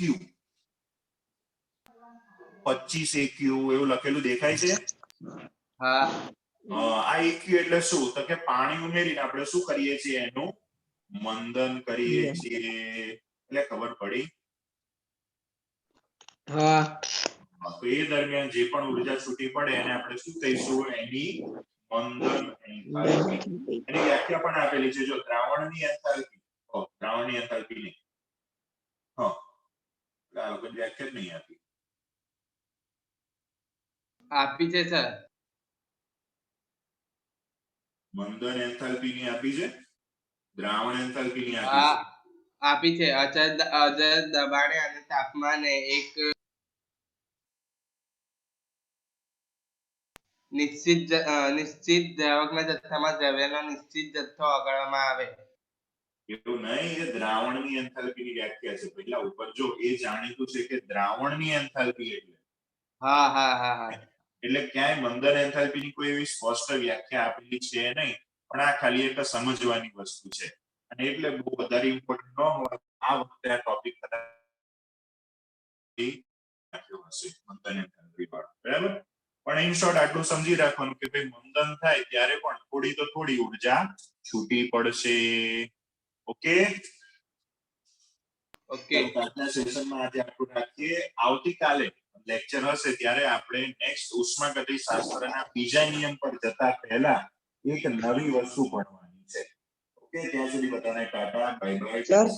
25 AQ એવું લખેલું દેખાય છે આ AQ એટલે શું તો કે પાણી ઉમેરીને આપણે શું કરીએ છીએ એનું મંદન કરીએ છીએ એટલે ખબર પડી હા તો એ દરમિયાન જે પણ ઉર્જા છૂટી પડે એને આપણે શું કહીશું એની મંદન એન્થાલ્પી એની વ્યાખ્યા પણ આપેલી છે જો દ્રાવણની એન્થાલ્પી નહીં આ લોકો વ્યાખ્યા જ નહીં આપી આપી છે સર. મંદન એન્થાલ્પી ની આપી છે, દ્રાવણ એન્થાલ્પી ની આપી હા છે. આપી છે. અચળ દબાણે અને તાપમાને એક નિશ્ચિત દ્રાવકના જથ્થામાં દ્રવ્યનો નિશ્ચિત જથ્થો ઓગાળવામાં આવે. એવું નહીં, એ દ્રાવણની એન્થાલ્પીની વ્યાખ્યા છે. પહેલા ઉપર જો એ જાણીતું છે કે દ્રાવણની એન્થાલ્પી હા હા હા હા એટલે ક્યાંય મંદન એન્થાલ્પીની કોઈ એવી સ્પષ્ટ વ્યાખ્યા આપેલી છે નહીં, પણ આ ખાલી એક સમજવાની વસ્તુ છે. અને એટલે બહુ વધારે ઇમ્પોર્ટન્ટ ન હોય આ વખતે આ ટોપિક હશે મંદન એન્થાલ્પી વાળો, બરાબર. પણ ઇન શોર્ટ આટલું સમજી રાખવાનું કે ભાઈ મંદન થાય ત્યારે પણ થોડી તો થોડી ઉર્જા છૂટી પડશે. Okay, okay. આજના સેશનમાં આજે આટલું રાખીએ. આવતીકાલે લેક્ચર હશે ત્યારે આપણે નેક્સ્ટ ઉષ્માગતિશાસ્ત્રના બીજા નિયમ પર જતા પહેલા એક નવી વસ્તુ ભણવાની છે. ઓકે, ત્યાં સુધી બધાને ટાટા, બાય બાય. સર